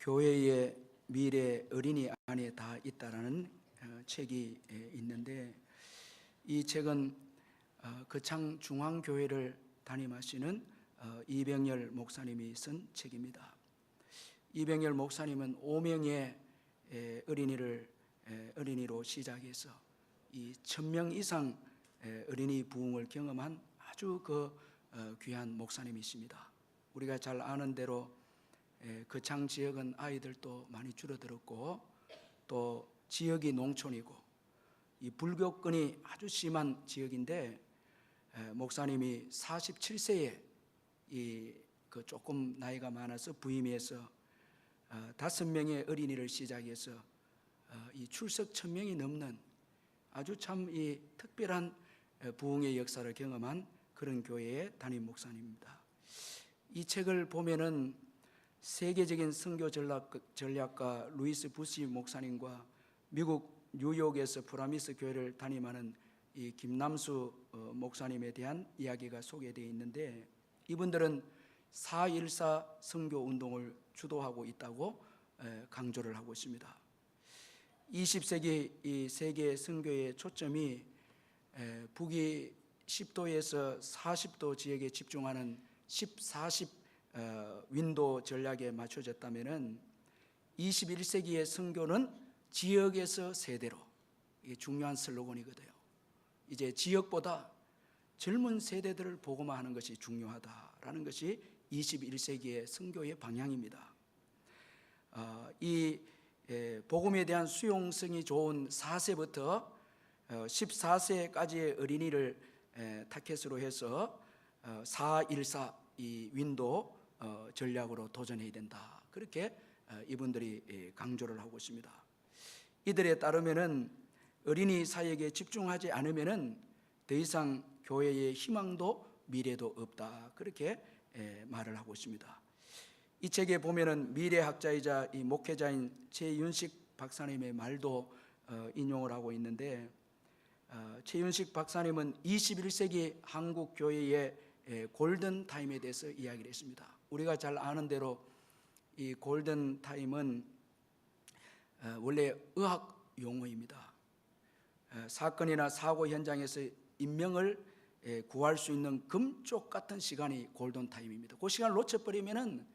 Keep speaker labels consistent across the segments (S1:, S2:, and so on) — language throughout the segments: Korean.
S1: 교회의 미래 어린이 안에 다 있다라는 책이 있는데, 이 책은 거창 중앙교회를 담임하시는 이병열 목사님이 쓴 책입니다. 이병열 목사님은 5명의 어린이로 시작해서 이 1000명 이상 어린이 부흥을 경험한 아주 귀한 목사님이십니다. 우리가 잘 아는 대로 거창 지역은 아이들도 많이 줄어들었고, 또 지역이 농촌이고 이 불교권이 아주 심한 지역인데, 목사님이 47세에 조금 나이가 많아서 부임해서 5명의 어린이를 시작해서 이 출석 1000명이 넘는 아주 참 이 특별한 부흥의 역사를 경험한 그런 교회의 담임 목사님입니다. 이 책을 보면은 세계적인 선교 전략가 루이스 부시 목사님과 미국 뉴욕에서 프라미스 교회를 담임하는 이 김남수 목사님에 대한 이야기가 소개되어 있는데, 이분들은 4.14 선교 운동을 주도하고 있다고 강조를 하고 있습니다. 20세기 이 세계 선교의 초점이 북위 10도에서 40도 지역에 집중하는 10-40 윈도 전략에 맞춰졌다면은 21세기의 선교는 지역에서 세대로, 이게 중요한 슬로건이거든요. 이제 지역보다 젊은 세대들을 복음화하는 것이 중요하다라는 것이 21세기의 선교의 방향입니다. 이 복음에 대한 수용성이 좋은 4세부터 14세까지의 어린이를 타켓으로 해서 4.14 이 윈도 전략으로 도전해야 된다, 그렇게 이분들이 강조를 하고 있습니다. 이들에 따르면은 어린이 사역에 집중하지 않으면은 더 이상 교회의 희망도 미래도 없다, 그렇게 말을 하고 있습니다. 이 책에 보면은 미래학자이자 이 목회자인 최윤식 박사님의 말도 인용을 하고 있는데, 최윤식 박사님은 21세기 한국 교회의 골든 타임에 대해서 이야기를 했습니다. 우리가 잘 아는 대로 이 골든 타임은 원래 의학 용어입니다. 사건이나 사고 현장에서 인명을 구할 수 있는 금쪽 같은 시간이 골든 타임입니다. 그 시간을 놓쳐버리면은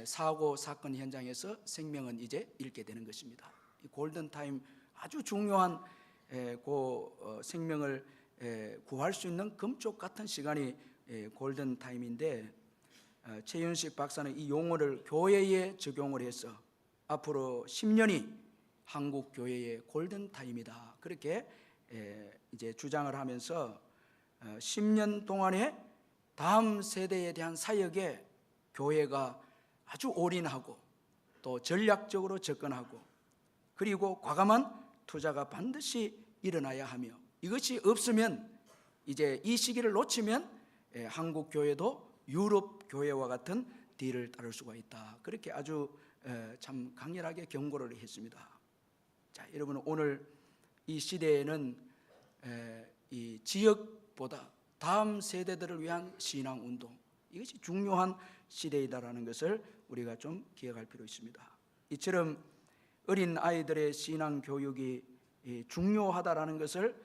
S1: 사고 사건 현장에서 생명은 이제 잃게 되는 것입니다. 이 골든 타임, 아주 중요한 생명을 구할 수 있는 금쪽 같은 시간이 골든 타임인데, 최윤식 박사는 이 용어를 교회에 적용을 해서 앞으로 10년이 한국 교회의 골든 타임이다, 그렇게 이제 주장을 하면서 10년 동안에 다음 세대에 대한 사역에 교회가 아주 올인하고 또 전략적으로 접근하고, 그리고 과감한 투자가 반드시 일어나야 하며, 이것이 없으면 이제 이 시기를 놓치면 한국 교회도 유럽 교회와 같은 뒤를 따를 수가 있다, 그렇게 아주 참 강렬하게 경고를 했습니다. 자, 여러분, 오늘 이 시대에는 이 지역보다 다음 세대들을 위한 신앙 운동, 이것이 중요한 시대이다라는 것을 우리가 좀 기억할 필요 있습니다. 이처럼 어린 아이들의 신앙 교육이 중요하다라는 것을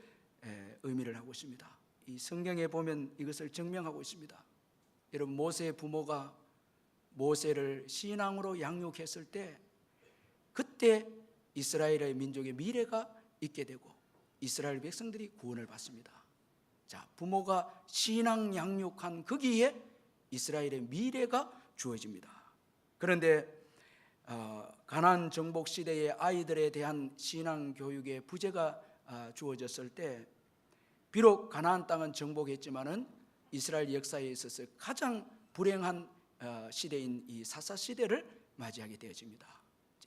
S1: 의미를 하고 있습니다. 이 성경에 보면 이것을 증명하고 있습니다. 여러분, 모세의 부모가 모세를 신앙으로 양육했을 때, 그때 이스라엘의 민족의 미래가 있게 되고 이스라엘 백성들이 구원을 받습니다. 자, 부모가 신앙 양육한 거기에 이스라엘의 미래가 주어집니다. 그런데 가나안 정복 시대의 아이들에 대한 신앙 교육의 부재가 주어졌을 때, 비록 가나안 땅은 정복했지만은 이스라엘 역사에 있어서 가장 불행한 시대인 이 사사 시대를 맞이하게 되어집니다.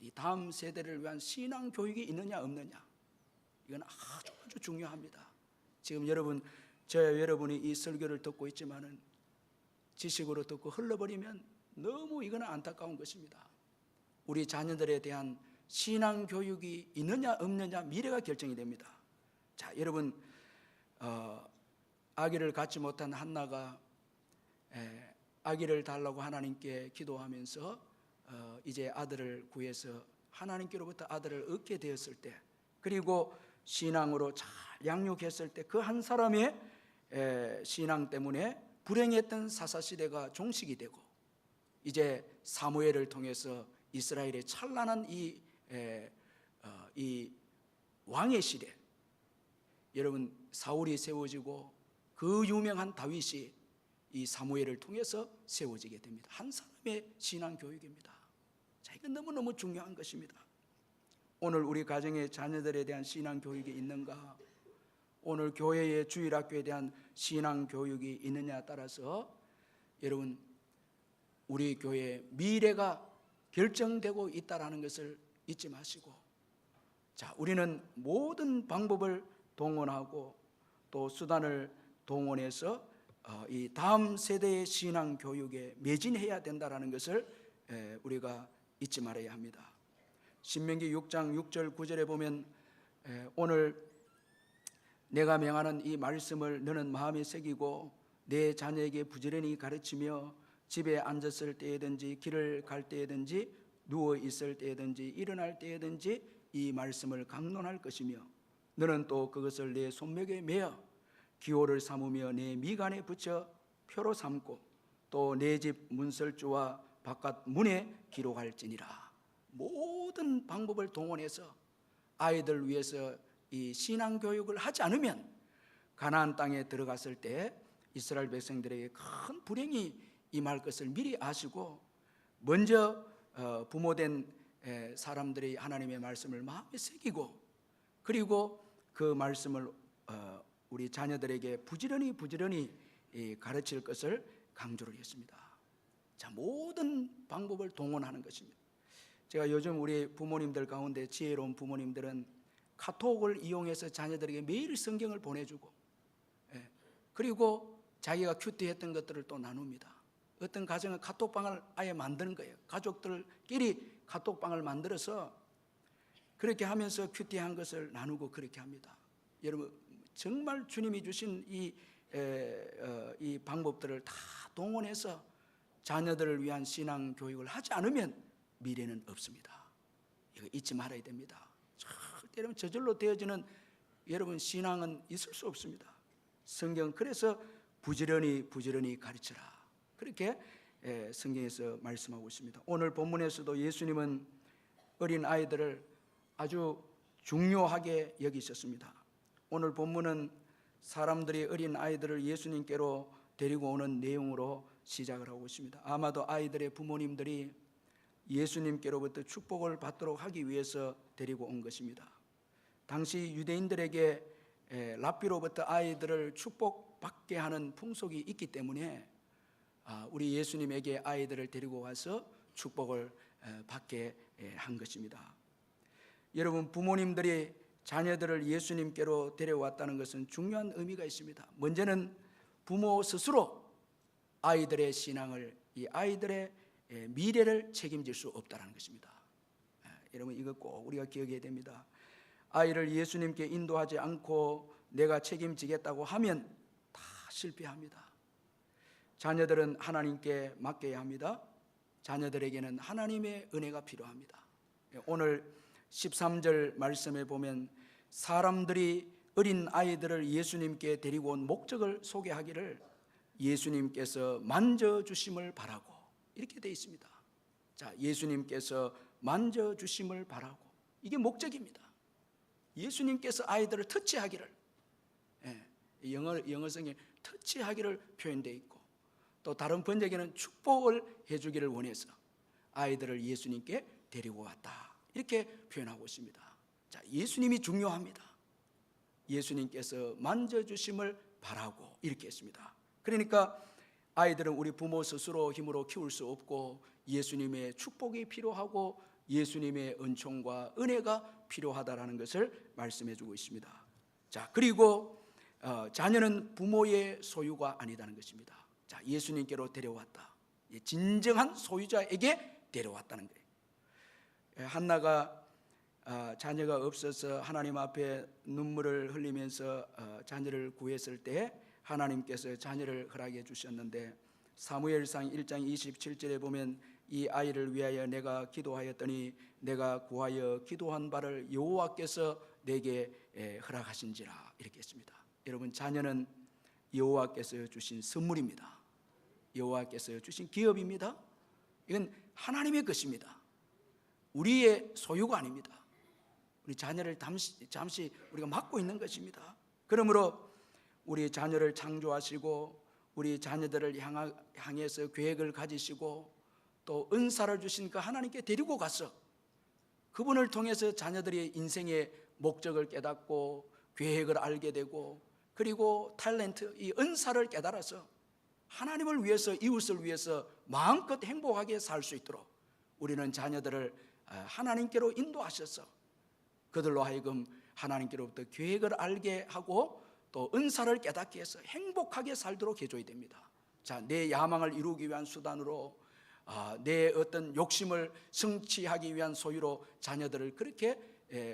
S1: 이 다음 세대를 위한 신앙 교육이 있느냐 없느냐, 이건 아주 중요합니다. 지금 여러분이 이 설교를 듣고 있지만은 지식으로 듣고 흘러버리면 너무 이건 안타까운 것입니다. 우리 자녀들에 대한 신앙 교육이 있느냐 없느냐, 미래가 결정이 됩니다. 자, 여러분, 아기를 갖지 못한 한나가 아기를 달라고 하나님께 기도하면서 이제 아들을 구해서 하나님께로부터 아들을 얻게 되었을 때, 그리고 신앙으로 잘 양육했을 때 그 한 사람의 신앙 때문에 불행했던 사사시대가 종식이 되고, 이제 사무엘을 통해서 이스라엘의 찬란한 이 왕의 시대, 여러분 사울이 세워지고 그 유명한 다윗이 이 사무엘을 통해서 세워지게 됩니다. 한 사람의 신앙 교육입니다. 자, 이건 너무너무 중요한 것입니다. 오늘 우리 가정의 자녀들에 대한 신앙 교육이 있는가, 오늘 교회의 주일학교에 대한 신앙 교육이 있느냐에 따라서 여러분 우리 교회의 미래가 결정되고 있다는 것을 잊지 마시고, 자, 우리는 모든 방법을 동원하고 또 수단을 동원해서 이 다음 세대의 신앙 교육에 매진해야 된다는 것을 우리가 잊지 말아야 합니다. 신명기 6장 6절 9절에 보면 오늘 내가 명하는 이 말씀을 너는 마음에 새기고 내 자녀에게 부지런히 가르치며 집에 앉았을 때에든지 길을 갈 때에든지 누워 있을 때에든지 일어날 때에든지 이 말씀을 강론할 것이며 너는 또 그것을 내 손목에 매어 기호를 삼으며 내 미간에 붙여 표로 삼고 또 내 집 문설주와 바깥 문에 기록할지니라. 모든 방법을 동원해서 아이들 위해서 이 신앙 교육을 하지 않으면 가나안 땅에 들어갔을 때 이스라엘 백성들에게 큰 불행이 임할 것을 미리 아시고 먼저 부모된 사람들이 하나님의 말씀을 마음에 새기고, 그리고 그 말씀을 우리 자녀들에게 부지런히 가르칠 것을 강조를 했습니다. 자, 모든 방법을 동원하는 것입니다. 제가 요즘 우리 부모님들 가운데 지혜로운 부모님들은 카톡을 이용해서 자녀들에게 매일 성경을 보내주고, 그리고 자기가 큐티했던 것들을 또 나눕니다. 어떤 가정은 카톡방을 아예 만드는 거예요. 가족들끼리 카톡방을 만들어서 그렇게 하면서 큐티한 것을 나누고 그렇게 합니다. 여러분 정말 주님이 주신 이 방법들을 다 동원해서 자녀들을 위한 신앙 교육을 하지 않으면 미래는 없습니다. 이거 잊지 말아야 됩니다. 여러분 저절로 되어지는 여러분 신앙은 있을 수 없습니다. 성경 그래서 부지런히 가르치라, 그렇게 성경에서 말씀하고 있습니다. 오늘 본문에서도 예수님은 어린 아이들을 아주 중요하게 여기셨습니다. 오늘 본문은 사람들이 어린 아이들을 예수님께로 데리고 오는 내용으로 시작을 하고 있습니다. 아마도 아이들의 부모님들이 예수님께로부터 축복을 받도록 하기 위해서 데리고 온 것입니다. 당시 유대인들에게 랍비로부터 아이들을 축복받게 하는 풍속이 있기 때문에 우리 예수님에게 아이들을 데리고 와서 축복을 받게 한 것입니다. 여러분 부모님들이 자녀들을 예수님께로 데려왔다는 것은 중요한 의미가 있습니다. 먼저는 부모 스스로 아이들의 신앙을, 이 아이들의 미래를 책임질 수 없다는 것입니다. 여러분 이거 꼭 우리가 기억해야 됩니다. 아이를 예수님께 인도하지 않고 내가 책임지겠다고 하면 다 실패합니다. 자녀들은 하나님께 맡겨야 합니다. 자녀들에게는 하나님의 은혜가 필요합니다. 오늘 13절 말씀에 보면 사람들이 어린 아이들을 예수님께 데리고 온 목적을 소개하기를 예수님께서 만져주심을 바라고, 이렇게 되어 있습니다. 자, 예수님께서 만져주심을 바라고, 이게 목적입니다. 예수님께서 아이들을 터치하기를, 영어 성경에 터치하기를 표현되어 있고, 또 다른 번역에는 축복을 해주기를 원해서 아이들을 예수님께 데리고 왔다, 이렇게 표현하고 있습니다. 자, 예수님이 중요합니다. 예수님께서 만져주심을 바라고, 이렇게 했습니다. 그러니까 아이들은 우리 부모 스스로 힘으로 키울 수 없고 예수님의 축복이 필요하고 예수님의 은총과 은혜가 필요하다라는 것을 말씀해 주고 있습니다. 자, 그리고 자녀는 부모의 소유가 아니다는 것입니다. 자, 예수님께로 데려왔다. 진정한 소유자에게 데려왔다는 거예요. 한나가 자녀가 없어서 하나님 앞에 눈물을 흘리면서 자녀를 구했을 때 하나님께서 자녀를 허락해 주셨는데 사무엘상 1장 27절에 보면 이 아이를 위하여 내가 기도하였더니 내가 구하여 기도한 바를 여호와께서 내게 허락하신지라 이렇게 했습니다. 여러분, 자녀는 여호와께서 주신 선물입니다. 여호와께서 주신 기업입니다. 이건 하나님의 것입니다. 우리의 소유가 아닙니다. 우리 자녀를 잠시 우리가 맡고 있는 것입니다. 그러므로 우리 자녀를 창조하시고 우리 자녀들을 향해서 계획을 가지시고 또 은사를 주신 그 하나님께 데리고 가서 그분을 통해서 자녀들이 인생의 목적을 깨닫고 계획을 알게 되고 그리고 탤런트, 이 은사를 깨달아서 하나님을 위해서, 이웃을 위해서 마음껏 행복하게 살 수 있도록 우리는 자녀들을 하나님께로 인도하셔서 그들로 하여금 하나님께로부터 계획을 알게 하고 또 은사를 깨닫게 해서 행복하게 살도록 해줘야 됩니다. 자, 내 야망을 이루기 위한 수단으로 내 어떤 욕심을 성취하기 위한 소유로 자녀들을 그렇게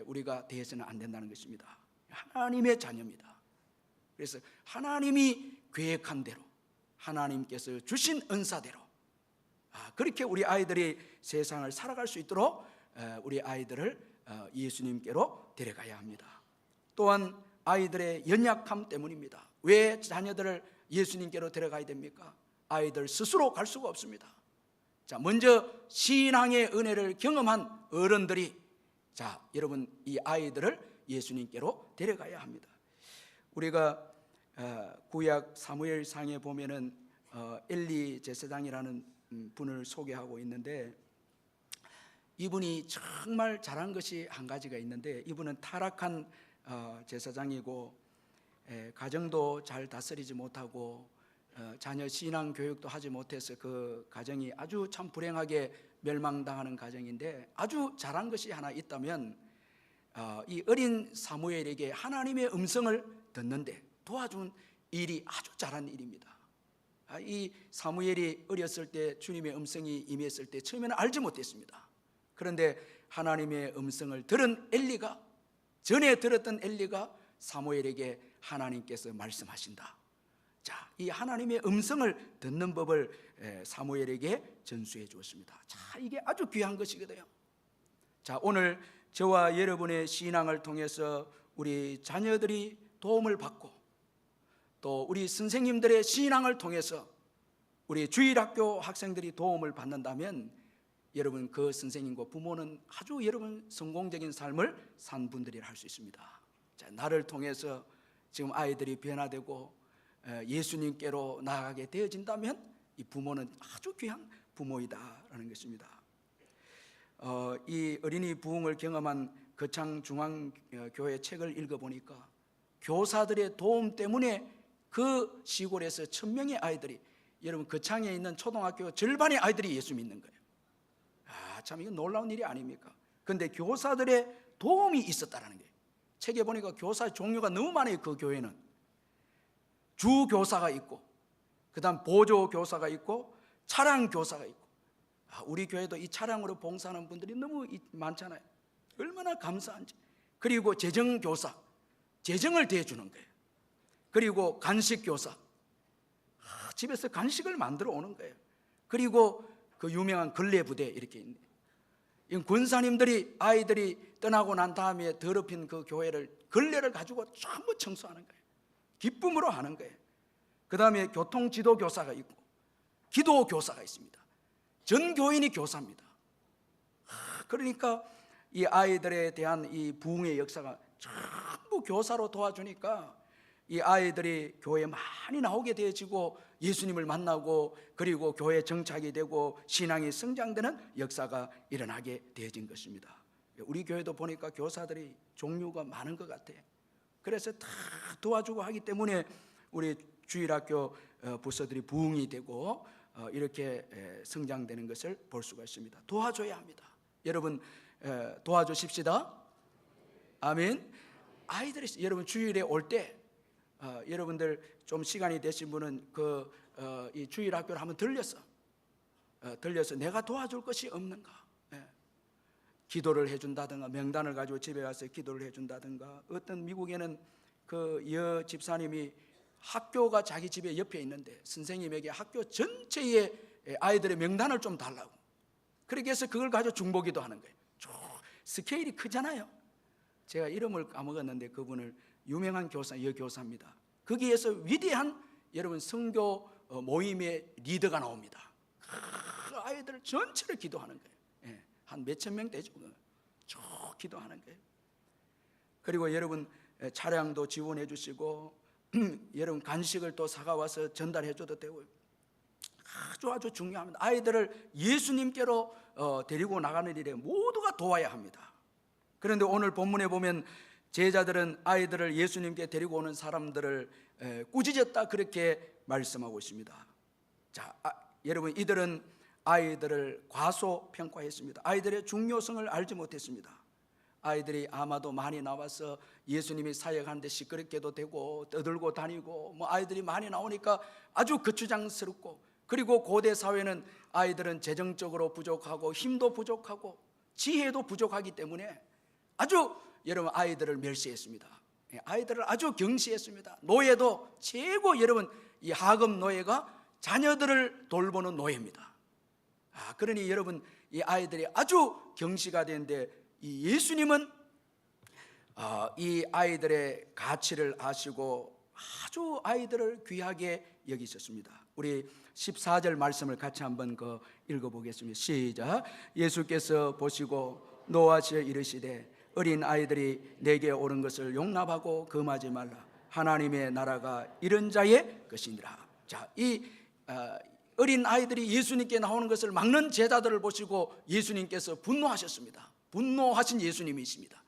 S1: 우리가 대해서는 안 된다는 것입니다. 하나님의 자녀입니다. 그래서 하나님이 계획한 대로 하나님께서 주신 은사대로 그렇게 우리 아이들이 세상을 살아갈 수 있도록 우리 아이들을 예수님께로 데려가야 합니다. 또한 아이들의 연약함 때문입니다. 왜 자녀들을 예수님께로 데려가야 됩니까? 아이들 스스로 갈 수가 없습니다. 자, 먼저 신앙의 은혜를 경험한 어른들이 여러분 이 아이들을 예수님께로 데려가야 합니다. 우리가 구약 사무엘상에 보면은 엘리 제사장이라는 분을 소개하고 있는데 이분이 정말 잘한 것이 한 가지가 있는데 이분은 타락한 제사장이고 가정도 잘 다스리지 못하고 자녀 신앙 교육도 하지 못해서 그 가정이 아주 참 불행하게 멸망당하는 가정인데 아주 잘한 것이 하나 있다면 이 어린 사무엘에게 하나님의 음성을 듣는데 도와준 일이 아주 잘한 일입니다. 이 사무엘이 어렸을 때 주님의 음성이 임했을 때 처음에는 알지 못했습니다. 그런데 하나님의 음성을 들은 엘리가, 전에 들었던 엘리가 사무엘에게 하나님께서 말씀하신다. 자, 이 하나님의 음성을 듣는 법을 사무엘에게 전수해 주었습니다. 자, 이게 아주 귀한 것이거든요. 자, 오늘 저와 여러분의 신앙을 통해서 우리 자녀들이 도움을 받고 또 우리 선생님들의 신앙을 통해서 우리 주일학교 학생들이 도움을 받는다면 여러분 그 선생님과 부모는 아주 여러분 성공적인 삶을 산 분들이라 할 수 있습니다. 자, 나를 통해서 지금 아이들이 변화되고 예수님께로 나아가게 되어진다면 이 부모는 아주 귀한 부모이다라는 것입니다. 이 어린이 부흥을 경험한 거창중앙교회 책을 읽어보니까 교사들의 도움 때문에 그 시골에서 1000명의 아이들이, 여러분 거창에 있는 초등학교 절반의 아이들이 예수 믿는 거예요. 참 이건 놀라운 일이 아닙니까? 그런데 교사들의 도움이 있었다는 거예요. 책에 보니까 교사 종류가 너무 많아요. 그 교회는 주교사가 있고 그 다음 보조교사가 있고 차량교사가 있고 우리 교회도 이 차량으로 봉사하는 분들이 너무 많잖아요. 얼마나 감사한지. 그리고 재정교사, 재정을 대주는 거예요. 그리고 간식교사, 집에서 간식을 만들어 오는 거예요. 그리고 그 유명한 걸레부대 이렇게 있네. 군사님들이 아이들이 떠나고 난 다음에 더럽힌 그 교회를 걸레를 가지고 전부 청소하는 거예요. 기쁨으로 하는 거예요. 그 다음에 교통지도교사가 있고 기도교사가 있습니다. 전 교인이 교사입니다. 그러니까 이 아이들에 대한 이 부흥의 역사가 전부 교사로 도와주니까 이 아이들이 교회에 많이 나오게 되어지고 예수님을 만나고 그리고 교회에 정착이 되고 신앙이 성장되는 역사가 일어나게 되어진 것입니다. 우리 교회도 보니까 교사들이 종류가 많은 것 같아요. 그래서 다 도와주고 하기 때문에 우리 주일학교 부서들이 부흥이 되고 이렇게 성장되는 것을 볼 수가 있습니다. 도와줘야 합니다. 여러분 도와주십시다. 아멘. 아이들이 여러분 주일에 올 때 여러분들 좀 시간이 되신 분은 이 주일학교를 한번 들려서 내가 도와줄 것이 없는가, 기도를 해준다든가 명단을 가지고 집에 가서 기도를 해준다든가. 어떤 미국에는 그 여 집사님이 학교가 자기 집에 옆에 있는데 선생님에게 학교 전체의 아이들의 명단을 좀 달라고. 그렇게 해서 그걸 가지고 중보기도 하는 거예요. 스케일이 크잖아요. 제가 이름을 까먹었는데 그분을 유명한 교사, 여교사입니다. 거기에서 위대한 여러분 선교 모임의 리더가 나옵니다. 그 아이들 전체를 기도하는 거예요. 예, 한 몇천 명 되죠. 쭉 기도하는 거예요. 그리고 여러분 차량도 지원해 주시고 여러분 간식을 또 사가와서 전달해 줘도 되고 아주 중요합니다. 아이들을 예수님께로 데리고 나가는 일에 모두가 도와야 합니다. 그런데 오늘 본문에 보면 제자들은 아이들을 예수님께 데리고 오는 사람들을 꾸짖었다 그렇게 말씀하고 있습니다. 자, 여러분 이들은 아이들을 과소평가했습니다. 아이들의 중요성을 알지 못했습니다. 아이들이 아마도 많이 나와서 예수님이 사역하는데 시끄럽게도 되고 떠들고 다니고 뭐 아이들이 많이 나오니까 아주 거추장스럽고, 그리고 고대 사회는 아이들은 재정적으로 부족하고 힘도 부족하고 지혜도 부족하기 때문에 아주 여러분 아이들을 멸시했습니다. 아이들을 아주 경시했습니다. 노예도 최고 여러분 이 하급 노예가 자녀들을 돌보는 노예입니다. 그러니 여러분 이 아이들이 아주 경시가 되는데 이 예수님은 이 아이들의 가치를 아시고 아주 아이들을 귀하게 여기셨습니다. 우리 14절 말씀을 같이 한번 읽어보겠습니다. 시작. 예수께서 보시고 노하시어 이르시되 어린 아이들이 내게 오는 것을 용납하고 금하지 말라. 하나님의 나라가 이런 자의 것이니라. 자, 이 어린 아이들이 예수님께 나오는 것을 막는 제자들을 보시고 예수님께서 분노하셨습니다. 분노하신 예수님이십니다.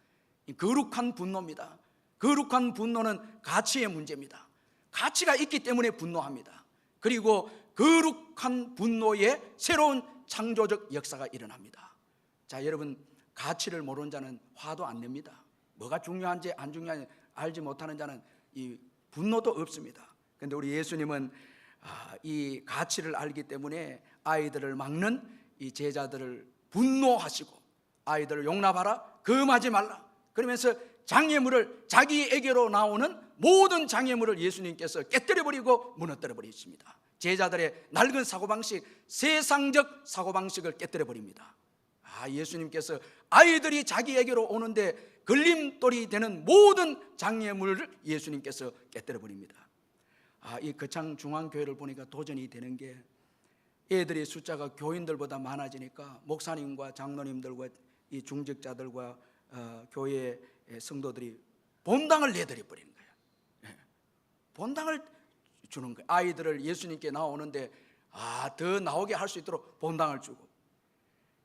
S1: 거룩한 분노입니다. 거룩한 분노는 가치의 문제입니다. 가치가 있기 때문에 분노합니다. 그리고 거룩한 분노에 새로운 창조적 역사가 일어납니다. 자, 여러분 가치를 모르는 자는 화도 안 냅니다. 뭐가 중요한지 안 중요한지 알지 못하는 자는 이 분노도 없습니다. 그런데 우리 예수님은 이 가치를 알기 때문에 아이들을 막는 이 제자들을 분노하시고 아이들을 용납하라, 금하지 말라 그러면서 장애물을 자기에게로 나오는 모든 장애물을 예수님께서 깨뜨려버리고 무너뜨려버리십니다. 제자들의 낡은 사고방식, 세상적 사고방식을 깨뜨려버립니다. 예수님께서 아이들이 자기에게로 오는데 걸림돌이 되는 모든 장애물을 예수님께서 깨뜨려버립니다. 이 거창 중앙교회를 보니까 도전이 되는 게 애들이 숫자가 교인들보다 많아지니까 목사님과 장로님들과 이 중직자들과 교회 성도들이 본당을 내드려 버리는 거예요. 본당을 주는 거예요. 아이들을 예수님께 나오는데 더 나오게 할 수 있도록 본당을 주고.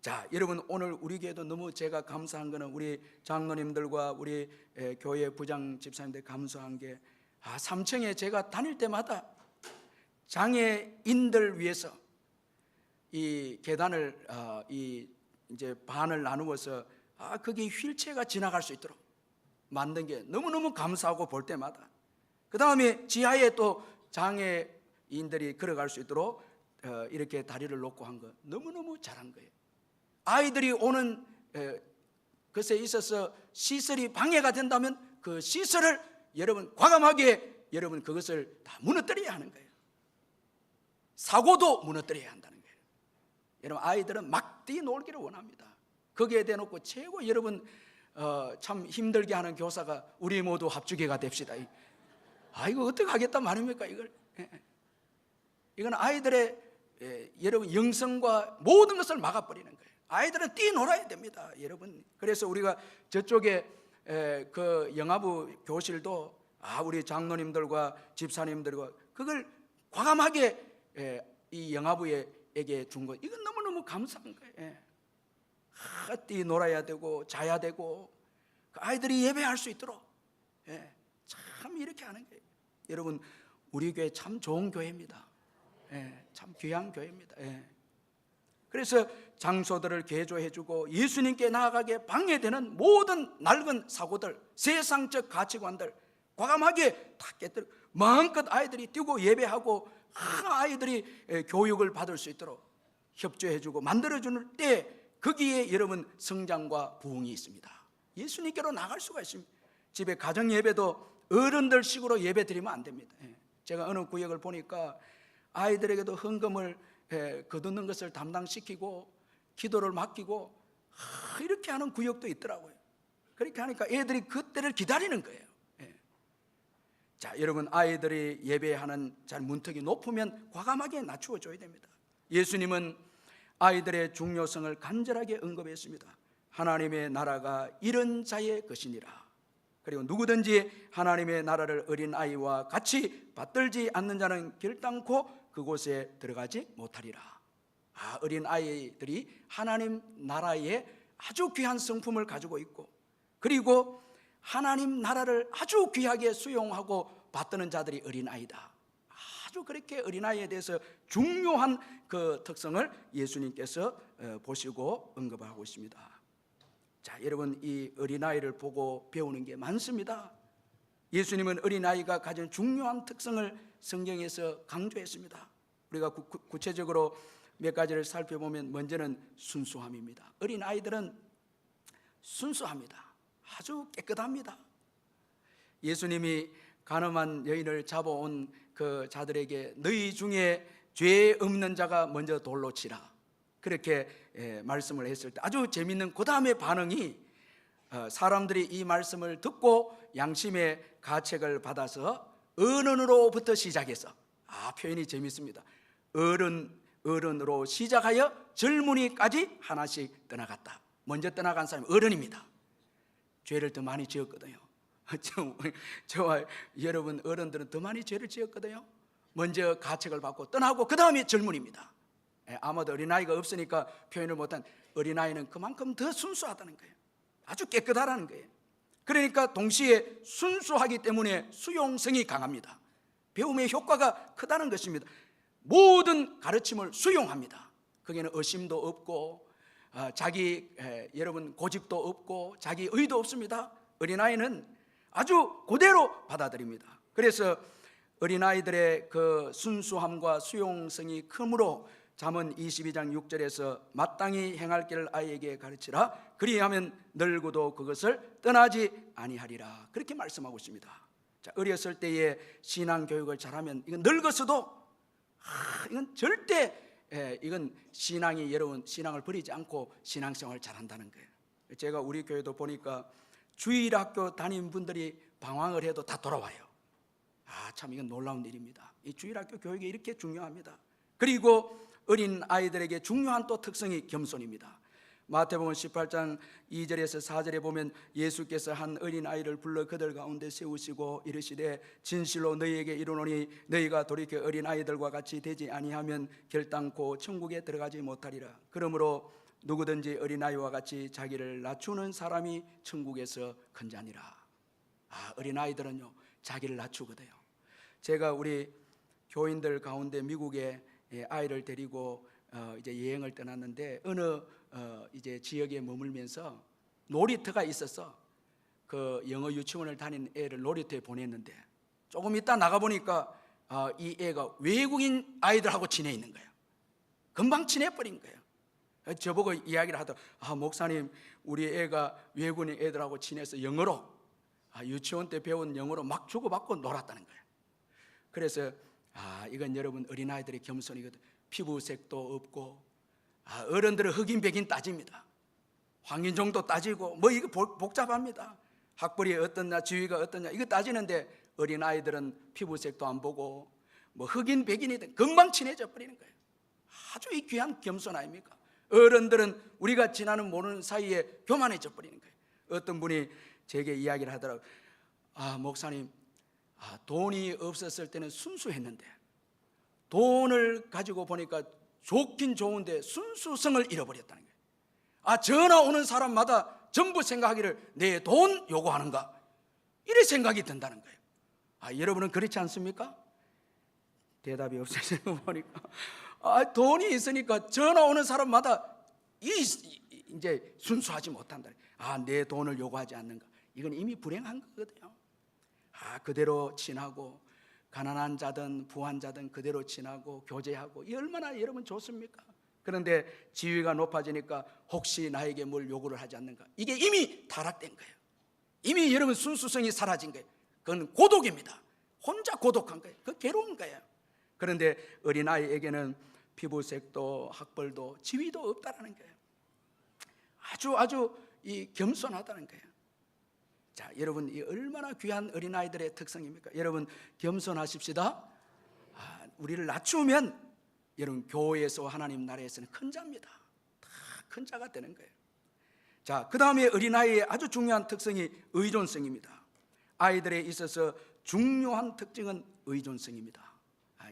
S1: 자, 여러분 오늘 우리 교회도 너무 제가 감사한 거는 우리 장로님들과 우리 교회 부장 집사님들 감사한 게 3층에 제가 다닐 때마다 장애인들 위해서 이 계단을 이제 반을 나누어서 거기 휠체어가 지나갈 수 있도록 만든 게 너무너무 감사하고 볼 때마다, 그 다음에 지하에 또 장애인들이 걸어갈 수 있도록 이렇게 다리를 놓고 한 거 너무너무 잘한 거예요. 아이들이 오는 것에 있어서 시설이 방해가 된다면 그 시설을 여러분 과감하게 여러분 그것을 다 무너뜨려야 하는 거예요. 사고도 무너뜨려야 한다는 거예요. 여러분 아이들은 막 뛰놀기를 원합니다. 거기에 대놓고 최고 여러분 참 힘들게 하는 교사가 우리 모두 합주계가 됩시다. 이거 어떻게 하겠단 말입니까? 이건 아이들의 여러분 영성과 모든 것을 막아버리는 거예요. 아이들은 뛰놀아야 됩니다, 여러분. 그래서 우리가 저쪽에 그 영화부 교실도 우리 장로님들과 집사님들과 그걸 과감하게 이 영화부에게 준 거, 이건 너무너무 감사한 거예요. 뛰놀아야 되고 자야 되고 그 아이들이 예배할 수 있도록 참 이렇게 하는 거예요. 여러분 우리 교회 참 좋은 교회입니다. 참 귀한 교회입니다. 그래서 장소들을 개조해주고 예수님께 나아가게 방해되는 모든 낡은 사고들, 세상적 가치관들 과감하게 다 깨뜨려 마음껏 아이들이 뛰고 예배하고 아이들이 교육을 받을 수 있도록 협조해주고 만들어주는 때 거기에 여러분 성장과 부흥이 있습니다. 예수님께로 나갈 수가 있습니다. 집에 가정 예배도 어른들 식으로 예배 드리면 안 됩니다. 제가 어느 구역을 보니까 아이들에게도 헌금을 거두는 것을 담당시키고 기도를 맡기고 이렇게 하는 구역도 있더라고요. 그렇게 하니까 애들이 그때를 기다리는 거예요. 예. 자, 여러분, 아이들이 예배하는 잘 문턱이 높으면 과감하게 낮추어 줘야 됩니다. 예수님은 아이들의 중요성을 간절하게 언급했습니다. 하나님의 나라가 이런 자의 것이니라. 그리고 누구든지 하나님의 나라를 어린아이와 같이 받들지 않는 자는 결단코 그곳에 들어가지 못하리라. 어린아이들이 하나님 나라에 아주 귀한 성품을 가지고 있고, 그리고 하나님 나라를 아주 귀하게 수용하고 받드는 자들이 어린아이다. 아주 그렇게 어린아이에 대해서 중요한 그 특성을 예수님께서 보시고 언급하고 있습니다. 자, 여러분, 이 어린아이를 보고 배우는 게 많습니다. 예수님은 어린아이가 가진 중요한 특성을 성경에서 강조했습니다. 우리가 구체적으로 몇 가지를 살펴보면, 먼저는 순수함입니다. 어린아이들은 순수합니다. 아주 깨끗합니다. 예수님이 가늠한 여인을 잡아온 그 자들에게 너희 중에 죄 없는 자가 먼저 돌로 치라, 그렇게 말씀을 했을 때 아주 재미있는 그 다음의 반응이, 사람들이 이 말씀을 듣고 양심의 가책을 받아서 어른으로부터 시작해서, 표현이 재밌습니다. 어른으로 시작하여 젊은이까지 하나씩 떠나갔다. 먼저 떠나간 사람이 어른입니다. 죄를 더 많이 지었거든요. 저와 여러분 어른들은 더 많이 죄를 지었거든요. 먼저 가책을 받고 떠나고 그 다음에 젊은이입니다. 아마도 어린아이가 없으니까 표현을 못한, 어린아이는 그만큼 더 순수하다는 거예요. 아주 깨끗하다는 거예요. 그러니까 동시에 순수하기 때문에 수용성이 강합니다. 배움의 효과가 크다는 것입니다. 모든 가르침을 수용합니다. 거기에는 의심도 없고 자기 여러분 고집도 없고 자기 의도 없습니다. 어린아이는 아주 그대로 받아들입니다. 그래서 어린아이들의 그 순수함과 수용성이 크므로 잠언 22장 6절에서 마땅히 행할 길을 아이에게 가르치라, 그리하면 늙어도 그것을 떠나지 아니하리라, 그렇게 말씀하고 있습니다. 자, 어렸을 때에 신앙 교육을 잘하면 이건 늙어서도 이건 절대 이건 신앙이, 여러분 신앙을 버리지 않고 신앙생활을 잘한다는 거예요. 제가 우리 교회도 보니까 주일학교 다닌 분들이 방황을 해도 다 돌아와요. 참 이건 놀라운 일입니다. 이 주일학교 교육이 이렇게 중요합니다. 그리고 어린 아이들에게 중요한 또 특성이 겸손입니다. 마태복음 18장 2절에서 4절에 보면 예수께서 한 어린아이를 불러 그들 가운데 세우시고 이르시되 진실로 너희에게 이르노니 너희가 돌이켜 어린아이들과 같이 되지 아니하면 결단코 천국에 들어가지 못하리라. 그러므로 누구든지 어린아이와 같이 자기를 낮추는 사람이 천국에서 큰 자니라. 어린아이들은요 자기를 낮추거든요. 제가 우리 교인들 가운데 미국에 아이를 데리고 이제 여행을 떠났는데 어느 이제 지역에 머물면서 놀이터가 있어서 그 영어 유치원을 다니는 애를 놀이터에 보냈는데 조금 있다 나가 보니까 이 애가 외국인 아이들하고 지내 있는 거예요. 금방 친해버린 거예요. 저보고 이야기를 하더라고요. 목사님, 우리 애가 외국인 애들하고 친해서 영어로 유치원 때 배운 영어로 막 주고받고 놀았다는 거예요. 그래서 이건 여러분 어린아이들의 겸손이거든. 피부색도 없고 어른들은 흑인 백인 따집니다. 황인종도 따지고 뭐 이거 복잡합니다. 학벌이 어떠냐 지위가 어떠냐 이거 따지는데 어린아이들은 피부색도 안 보고 뭐 흑인 백인이든 금방 친해져 버리는 거예요. 아주 이 귀한 겸손 아닙니까? 어른들은 우리가 지나는 모르는 사이에 교만해져 버리는 거예요. 어떤 분이 제게 이야기를 하더라고요. 목사님, 돈이 없었을 때는 순수했는데 돈을 가지고 보니까 좋긴 좋은데 순수성을 잃어버렸다는 거예요. 전화 오는 사람마다 전부 생각하기를 내 돈 요구하는가 이래 생각이 든다는 거예요. 여러분은 그렇지 않습니까? 대답이 없어서 보니까 돈이 있으니까 전화 오는 사람마다 이제 순수하지 못한다. 내 돈을 요구하지 않는가. 이건 이미 불행한 거거든요. 그대로 친하고 가난한 자든 부한 자든 그대로 친하고 교제하고 이 얼마나 여러분 좋습니까? 그런데 지위가 높아지니까 혹시 나에게 뭘 요구를 하지 않는가? 이게 이미 타락된 거예요. 이미 여러분 순수성이 사라진 거예요. 그건 고독입니다. 혼자 고독한 거예요. 그 괴로운 거예요. 그런데 어린아이에게는 피부색도 학벌도 지위도 없다라는 거예요. 아주 이 겸손하다는 거예요. 자, 여러분, 이 얼마나 귀한 어린아이들의 특성입니까? 여러분, 겸손하십시다. 우리를 낮추면 여러분, 교회에서 하나님 나라에서는 큰 자입니다. 다 큰 자가 되는 거예요. 자, 그 다음에 어린아이의 아주 중요한 특성이 의존성입니다. 아이들에 있어서 중요한 특징은 의존성입니다.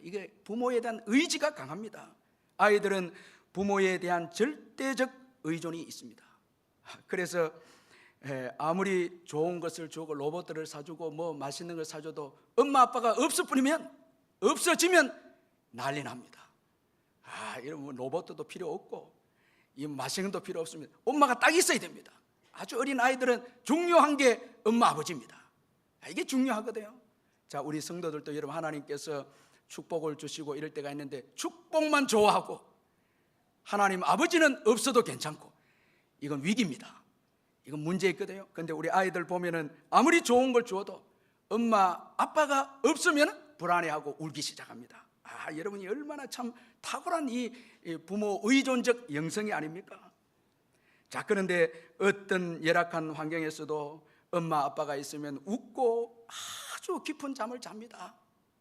S1: 이게 부모에 대한 의지가 강합니다. 아이들은 부모에 대한 절대적 의존이 있습니다. 그래서 아무리 좋은 것을 주고 로봇들을 사주고 뭐 맛있는 걸 사줘도 엄마 아빠가 없어지면 난리 납니다. 여러분, 로봇도 필요 없고 이 맛있는 것도 필요 없습니다. 엄마가 딱 있어야 됩니다. 아주 어린 아이들은 중요한 게 엄마 아버지입니다. 이게 중요하거든요. 자, 우리 성도들도 여러분, 하나님께서 축복을 주시고 이럴 때가 있는데 축복만 좋아하고 하나님 아버지는 없어도 괜찮고, 이건 위기입니다. 이건 문제 있거든요. 근데 우리 아이들 보면은 아무리 좋은 걸 주어도 엄마 아빠가 없으면 불안해하고 울기 시작합니다. 여러분이 얼마나 참 탁월한 이 부모 의존적 영성이 아닙니까? 자, 그런데 어떤 열악한 환경에서도 엄마 아빠가 있으면 웃고 아주 깊은 잠을 잡니다.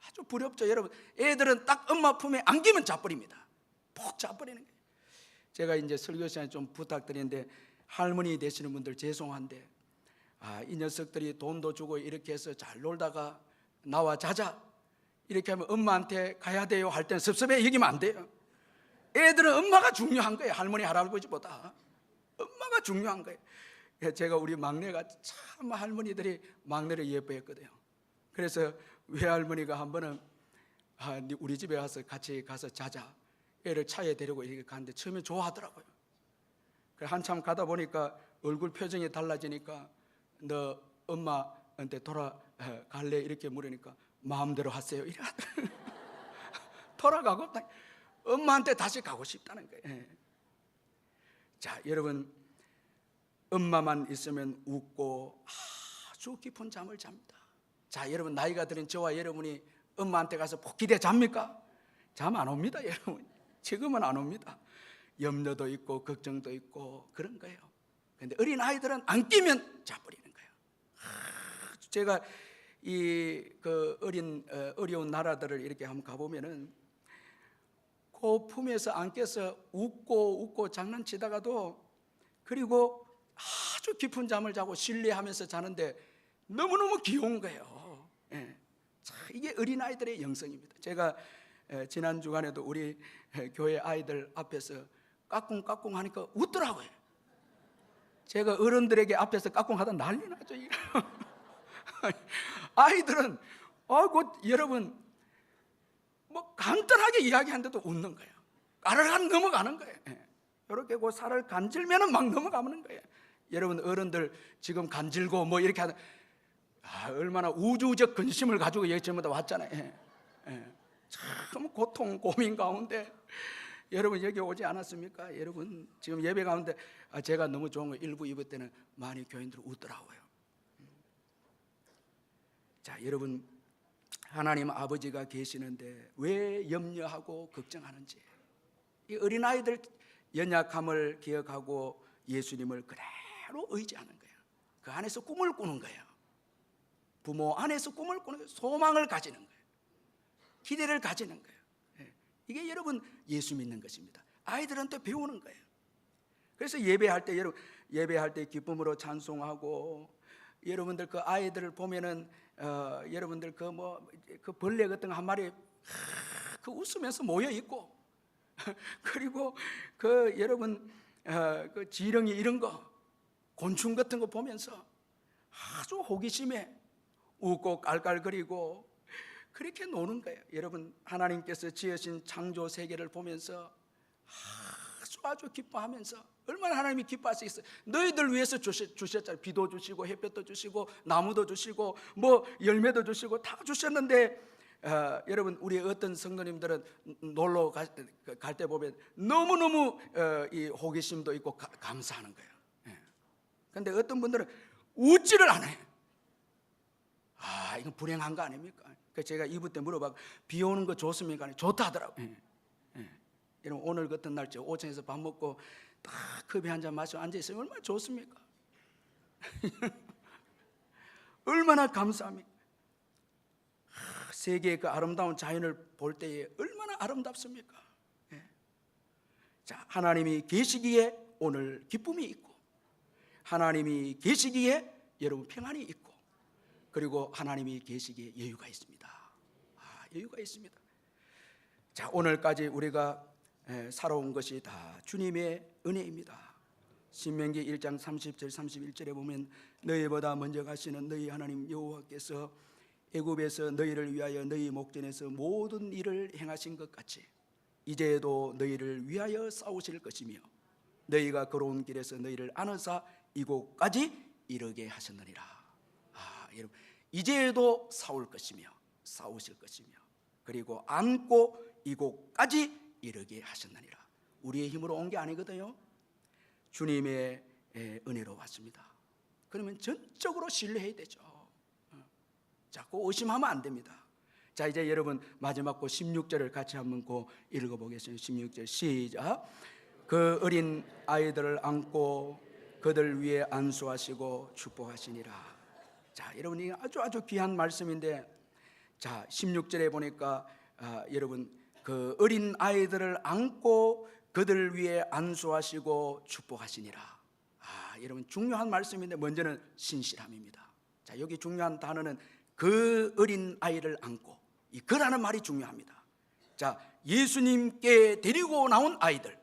S1: 아주 부럽죠. 여러분, 애들은 딱 엄마 품에 안기면 자버립니다. 푹 자버리는 거예요. 제가 이제 설교 시간에 좀 부탁드리는데, 할머니 되시는 분들 죄송한데 이 녀석들이 돈도 주고 이렇게 해서 잘 놀다가 나와 자자 이렇게 하면 엄마한테 가야 돼요 할 때는 섭섭해 여기면 안 돼요. 애들은 엄마가 중요한 거예요. 할머니 할아버지보다 엄마가 중요한 거예요. 제가 우리 막내가 참 할머니들이 막내를 예뻐했거든요. 그래서 외할머니가 한 번은 우리 집에 가서 같이 가서 자자, 애를 차에 데리고 이렇게 가는데 처음에 좋아하더라고요. 한참 가다 보니까 얼굴 표정이 달라지니까 너 엄마한테 돌아갈래? 이렇게 물으니까 마음대로 하세요 이래 하더라고요. 돌아가고 엄마한테 다시 가고 싶다는 거예요. 자, 여러분, 엄마만 있으면 웃고 아주 깊은 잠을 잡니다. 자, 여러분, 나이가 들은 저와 여러분이 엄마한테 가서 푹 기대 잡니까? 잠 안 옵니다. 여러분, 지금은 안 옵니다. 염려도 있고 걱정도 있고 그런 거예요. 그런데 어린 아이들은 안 끼면 자버리는 거예요. 제가 어려운 나라들을 이렇게 한번 가보면은 그 품에서 안 깨서 웃고 장난치다가도, 그리고 아주 깊은 잠을 자고 신뢰하면서 자는데 너무너무 귀여운 거예요. 이게 어린 아이들의 영성입니다. 제가 지난 주간에도 우리 교회 아이들 앞에서 까꿍 하니까 웃더라고요. 제가 어른들에게 앞에서 까꿍 하다 난리 나죠. 아이들은 여러분 뭐 간단하게 이야기하는데도 웃는 거예요. 까르르 넘어가는 거예요. 이렇게 그 살을 간질면은 막 넘어가는 거예요. 여러분, 어른들 지금 간질고 뭐 이렇게 하다 얼마나 우주적 근심을 가지고 여기 전부 다 왔잖아요. 참 고통 고민 가운데 여러분 여기 오지 않았습니까? 여러분 지금 예배 가운데 제가 너무 좋은 거 1부 2부 때는 많이 교인들 웃더라고요. 자, 여러분, 하나님 아버지가 계시는데 왜 염려하고 걱정하는지, 이 어린아이들 연약함을 기억하고 예수님을 그대로 의지하는 거예요. 그 안에서 꿈을 꾸는 거예요. 부모 안에서 꿈을 꾸는 거예요. 소망을 가지는 거예요. 기대를 가지는 거예요. 이게 여러분 예수 믿는 것입니다. 아이들한테 배우는 거예요. 그래서 예배할 때 기쁨으로 찬송하고, 여러분들 그 아이들을 보면은 여러분들 그 벌레 같은 거 한 마리 그 웃으면서 모여 있고 그리고 그 여러분 그 지렁이 이런 거 곤충 같은 거 보면서 아주 호기심에 웃고 깔깔거리고 그렇게 노는 거예요. 여러분, 하나님께서 지으신 창조 세계를 보면서 아주 기뻐하면서, 얼마나 하나님이 기뻐할 수 있어요. 너희들 위해서 주셨잖아요. 비도 주시고 햇볕도 주시고 나무도 주시고 뭐 열매도 주시고 다 주셨는데 여러분, 우리 어떤 성도님들은 놀러 갈 때 보면 너무너무 이 호기심도 있고 감사하는 거예요. 그런데 어떤 분들은 웃지를 않아요. 이건 불행한 거 아닙니까? 제가 2부 때 물어봐, 비 오는 거 좋습니까? 좋다 하더라고요. 여러분, 오늘 같은 날 오천에서 밥 먹고 딱 커피 한 잔 마시고 앉아있으면 얼마나 좋습니까? 얼마나 감사합니까? 세계의 그 아름다운 자연을 볼 때에 얼마나 아름답습니까? 예. 자, 하나님이 계시기에 오늘 기쁨이 있고, 하나님이 계시기에 여러분 평안이 있고, 그리고 하나님이 계시기에 여유가 있습니다. 여유가 있습니다. 자, 오늘까지 우리가 살아온 것이 다 주님의 은혜입니다. 신명기 1장 30절 31절에 보면 너희보다 먼저 가시는 너희 하나님 여호와께서 애굽에서 너희를 위하여 너희 목전에서 모든 일을 행하신 것 같이 이제도 너희를 위하여 싸우실 것이며 너희가 걸어온 길에서 너희를 안으사 이곳까지 이르게 하셨느니라. 여러분, 이제도 싸울 것이며 싸우실 것이며 그리고 안고 이곳까지 이르게 하셨느니라. 우리의 힘으로 온 게 아니거든요. 주님의 은혜로 왔습니다. 그러면 전적으로 신뢰해야 되죠. 자꾸 의심하면 안 됩니다. 자, 이제 여러분 마지막 그 16절을 같이 한번 읽어보겠습니다. 16절 시작. 그 어린 아이들을 안고 그들 위에 안수하시고 축복하시니라. 자, 여러분 이 아주 귀한 말씀인데, 자 16절에 보니까 여러분 그 어린 아이들을 안고 그들 위에 안수하시고 축복하시니라. 여러분 중요한 말씀인데 먼저는 신실함입니다. 자, 여기 중요한 단어는 그 어린 아이를 안고, 이 그라는 말이 중요합니다. 자, 예수님께 데리고 나온 아이들,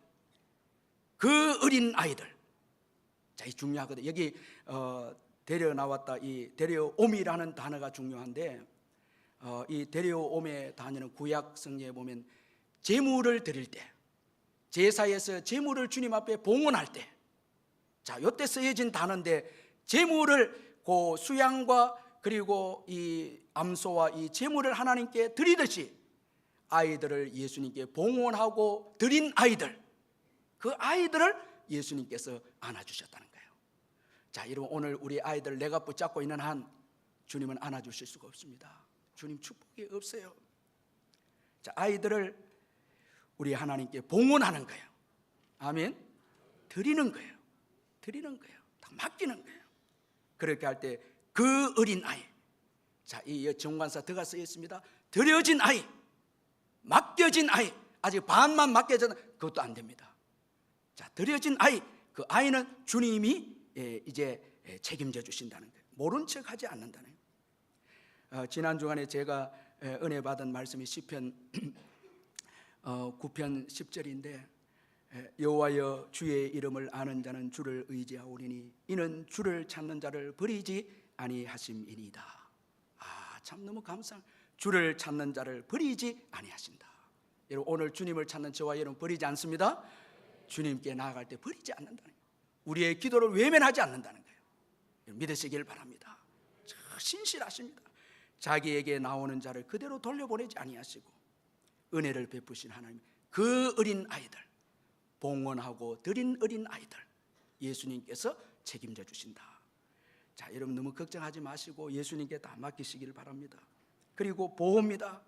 S1: 그 어린 아이들, 자, 이 중요하거든요. 여기 데려 나왔다, 이 데려옴이라는 단어가 중요한데, 이 데려옴의 단어는 구약 성경에 보면 제물을 드릴 때, 제사에서 제물을 주님 앞에 봉헌할 때, 자, 이때 쓰여진 단어인데, 제물을 그 수양과 그리고 이 암소와 이 제물을 하나님께 드리듯이 아이들을 예수님께 봉헌하고 드린 아이들, 그 아이들을 예수님께서 안아주셨다는 거예요. 자, 여러분 오늘 우리 아이들 내가 붙잡고 있는 한 주님은 안아주실 수가 없습니다. 주님 축복이 없어요. 자, 아이들을 우리 하나님께 봉헌하는 거예요. 아멘. 드리는 거예요. 드리는 거예요. 다 맡기는 거예요. 그렇게 할 때 그 어린 아이, 자, 이 정관사 들어가 쓰여 있습니다. 드려진 아이, 맡겨진 아이, 아직 반만 맡겨져, 그것도 안 됩니다. 자, 드려진 아이, 그 아이는 주님이 이제 책임져 주신다는 거예요. 모른 척 하지 않는다는 거예요. 지난 주간에 제가 은혜 받은 말씀이 시편 9편 10절인데, 여호와여 주의 이름을 아는 자는 주를 의지하오리니 이는 주를 찾는 자를 버리지 아니하심이니이다. 참 너무 감사합니다. 주를 찾는 자를 버리지 아니하신다. 여러분 오늘 주님을 찾는 저와 여러분 버리지 않습니다. 주님께 나아갈 때 버리지 않는다는 거예요. 우리의 기도를 외면하지 않는다는 거예요. 믿으시길 바랍니다. 신실하십니다. 자기에게 나오는 자를 그대로 돌려보내지 아니하시고 은혜를 베푸신 하나님, 그 어린 아이들, 봉헌하고 드린 어린 아이들 예수님께서 책임져 주신다. 자, 여러분 너무 걱정하지 마시고 예수님께 다 맡기시길 바랍니다. 그리고 보호입니다.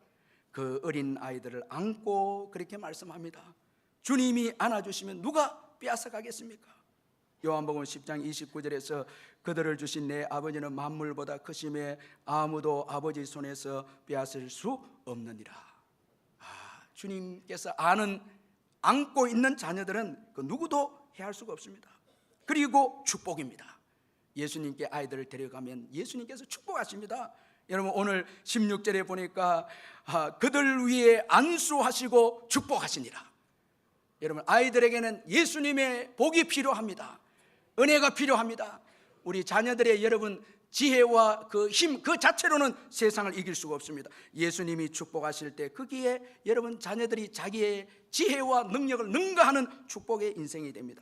S1: 그 어린 아이들을 안고 그렇게 말씀합니다. 주님이 안아주시면 누가 빼앗아 가겠습니까? 요한복음 10장 29절에서 그들을 주신 내 아버지는 만물보다 크심에 아무도 아버지 손에서 빼앗을 수 없느니라. 주님께서 안고 있는 자녀들은 그 누구도 해할 수가 없습니다. 그리고 축복입니다. 예수님께 아이들을 데려가면 예수님께서 축복하십니다. 여러분 오늘 16절에 보니까 그들 위에 안수하시고 축복하시니라. 여러분 아이들에게는 예수님의 복이 필요합니다. 은혜가 필요합니다. 우리 자녀들의 여러분 지혜와 그 힘 그 자체로는 세상을 이길 수가 없습니다. 예수님이 축복하실 때 거기에 여러분 자녀들이 자기의 지혜와 능력을 능가하는 축복의 인생이 됩니다.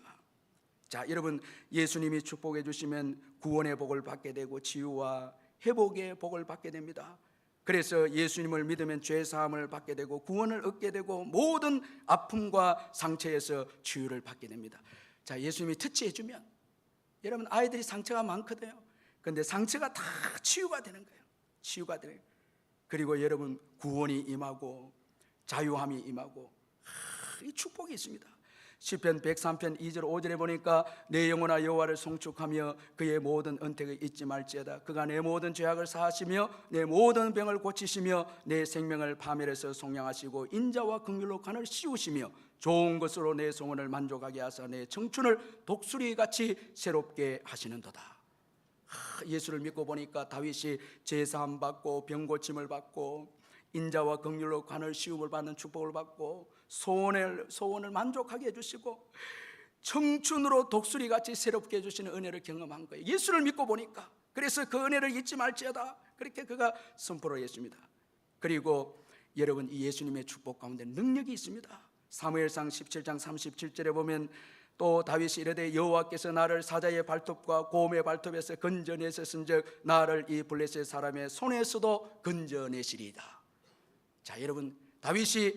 S1: 자, 여러분 예수님이 축복해 주시면 구원의 복을 받게 되고 치유와 회복의 복을 받게 됩니다. 그래서 예수님을 믿으면 죄 사함을 받게 되고 구원을 얻게 되고 모든 아픔과 상처에서 치유를 받게 됩니다. 자, 예수님이 터치해 주면 여러분 아이들이 상처가 많거든요. 그런데 상처가 다 치유가 되는 거예요. 치유가 되는 거예요. 그리고 여러분 구원이 임하고 자유함이 임하고 이 축복이 있습니다. 시편 103편 2절 5절에 보니까 내 영혼아 여호와를 송축하며 그의 모든 은택을 잊지 말지어다. 그가 내 모든 죄악을 사하시며 내 모든 병을 고치시며 내 생명을 파멸해서 속량하시고 인자와 긍휼로 간을 씌우시며 좋은 것으로 내 소원을 만족하게 하사 내 청춘을 독수리같이 새롭게 하시는도다. 예수를 믿고 보니까 다윗이 제사함 받고 병 고침을 받고 인자와 긍휼로 간을 씌움을 받는 축복을 받고 소원을 만족하게 해주시고 청춘으로 독수리같이 새롭게 해주시는 은혜를 경험한 거예요. 예수를 믿고 보니까. 그래서 그 은혜를 잊지 말지어다, 그렇게 그가 선포를 했습니다. 그리고 여러분, 이 예수님의 축복 가운데 능력이 있습니다. 사무엘상 17장 37절에 보면 또 다윗이 이르되 여호와께서 나를 사자의 발톱과 곰의 발톱에서 건져내셨은즉 나를 이 블레셋 사람의 손에서도 건져내시리이다. 자, 여러분, 다윗이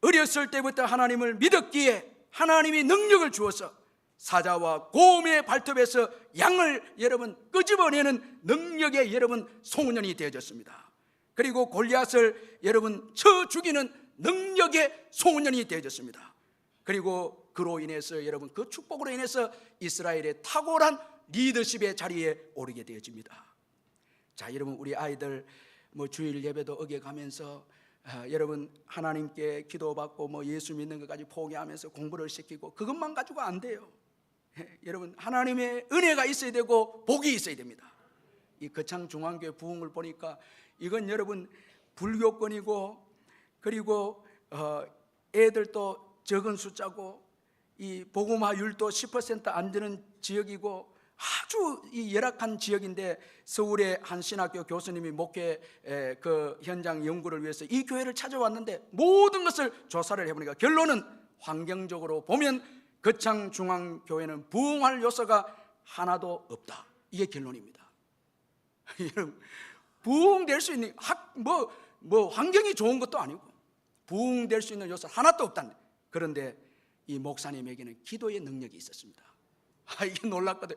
S1: 어렸을 때부터 하나님을 믿었기에 하나님이 능력을 주어서 사자와 곰의 발톱에서 양을 여러분 끄집어내는 능력의 여러분 소년이 되어졌습니다. 그리고 골리앗을 여러분 쳐 죽이는 능력의 소년이 되어졌습니다. 그리고 그로 인해서 여러분 그 축복으로 인해서 이스라엘의 탁월한 리더십의 자리에 오르게 되어집니다. 자, 여러분, 우리 아이들 주일 예배도 어겨가면서 여러분 하나님께 기도받고 예수 믿는 것까지 포기하면서 공부를 시키고 그것만 가지고 안 돼요. 여러분, 하나님의 은혜가 있어야 되고 복이 있어야 됩니다. 이 거창중앙교회 부흥을 보니까 이건 여러분 불교권이고, 그리고 애들도 적은 숫자고, 이 복음화율도 10% 안 되는 지역이고 아주 이 열악한 지역인데, 서울의 한 신학교 교수님이 목회 그 현장 연구를 위해서 이 교회를 찾아왔는데 모든 것을 조사를 해보니까 결론은 환경적으로 보면 거창중앙교회는 부흥할 요소가 하나도 없다. 이게 결론입니다. 여러분, 부흥될 수 있는 환경이 좋은 것도 아니고 부흥될 수 있는 요소 하나도 없다는. 그런데 이 목사님에게는 기도의 능력이 있었습니다. 이게 놀랍거든.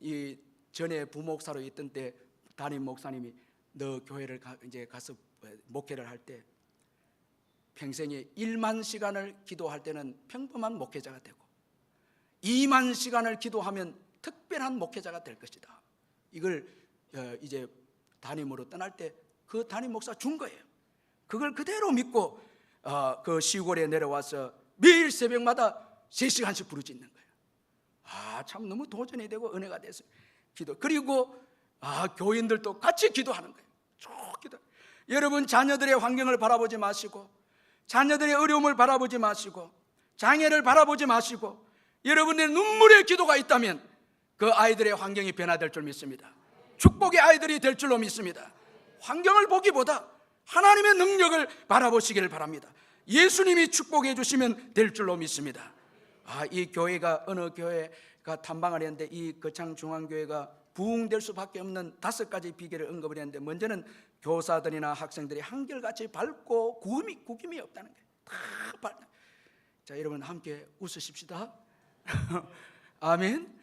S1: 이 전에 부목사로 있던 때 담임 목사님이 너 교회를 이제 가서 목회를 할 때 평생에 1만 시간을 기도할 때는 평범한 목회자가 되고 2만 시간을 기도하면 특별한 목회자가 될 것이다. 이걸 이제 담임으로 떠날 때 그 담임 목사 준 거예요. 그걸 그대로 믿고 그 시골에 내려와서 매일 새벽마다 3시간씩 부르짖는 거예요. 참 너무 도전이 되고 은혜가 됐어요. 기도. 그리고 교인들도 같이 기도하는 거예요. 쭉 기도. 여러분, 자녀들의 환경을 바라보지 마시고, 자녀들의 어려움을 바라보지 마시고, 장애를 바라보지 마시고, 여러분의 눈물의 기도가 있다면 그 아이들의 환경이 변화될 줄 믿습니다. 축복의 아이들이 될 줄로 믿습니다. 환경을 보기보다 하나님의 능력을 바라보시기를 바랍니다. 예수님이 축복해 주시면 될 줄로 믿습니다. 이 교회가 어느 교회가 탐방을 했는데 이 거창중앙교회가 부흥될 수밖에 없는 5가지 비결을 언급을 했는데, 먼저는 교사들이나 학생들이 한결같이 밝고 구김이 없다는 거예요. 다 밝다. 자, 여러분 함께 웃으십시다. 아멘.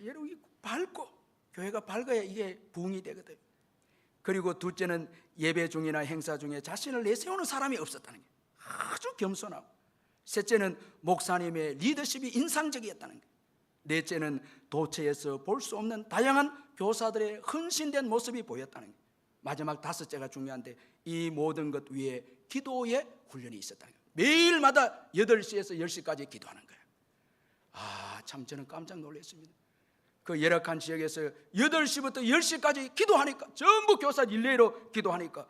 S1: 여러분, 밝고 교회가 밝아야 이게 부흥이 되거든요. 그리고 둘째는 예배 중이나 행사 중에 자신을 내세우는 사람이 없었다는 거예요. 아주 겸손하고. 셋째는 목사님의 리더십이 인상적이었다는 거예요. 넷째는 도처에서 볼 수 없는 다양한 교사들의 헌신된 모습이 보였다는 거예요. 마지막 5째가 중요한데, 이 모든 것 위에 기도의 훈련이 있었다는 거예요. 매일마다 8시에서 10시까지 기도하는 거예요. 참 저는 깜짝 놀랐습니다. 그 열악한 지역에서 8시부터 10시까지 기도하니까, 전부 교사 일례로 기도하니까,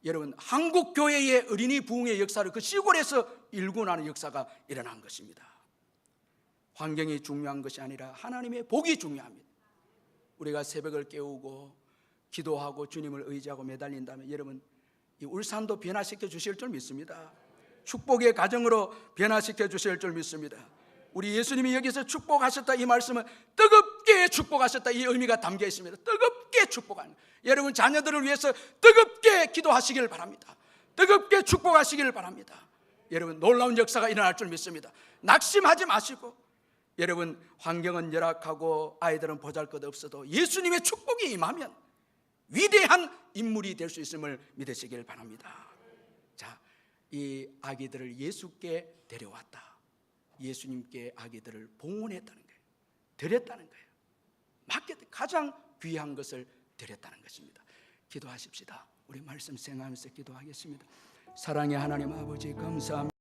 S1: 여러분 한국 교회의 어린이 부흥의 역사를 그 시골에서 일구나는 역사가 일어난 것입니다. 환경이 중요한 것이 아니라 하나님의 복이 중요합니다. 우리가 새벽을 깨우고 기도하고 주님을 의지하고 매달린다면 여러분, 이 울산도 변화시켜 주실 줄 믿습니다. 축복의 가정으로 변화시켜 주실 줄 믿습니다. 우리 예수님이 여기서 축복하셨다, 이 말씀은 뜨겁게 축복하셨다, 이 의미가 담겨 있습니다. 뜨겁게 축복하는, 여러분 자녀들을 위해서 뜨겁게 기도하시길 바랍니다. 뜨겁게 축복하시길 바랍니다. 여러분, 놀라운 역사가 일어날 줄 믿습니다. 낙심하지 마시고, 여러분 환경은 열악하고 아이들은 보잘것없어도 예수님의 축복이 임하면 위대한 인물이 될 수 있음을 믿으시길 바랍니다. 자, 이 아기들을 예수께 데려왔다. 예수님께 아기들을 봉헌했다는 거예요. 드렸다는 거예요. 가장 귀한 것을 드렸다는 것입니다. 기도하십시다. 우리 말씀 생각하면서 기도하겠습니다. 사랑의 하나님 아버지 감사합니다.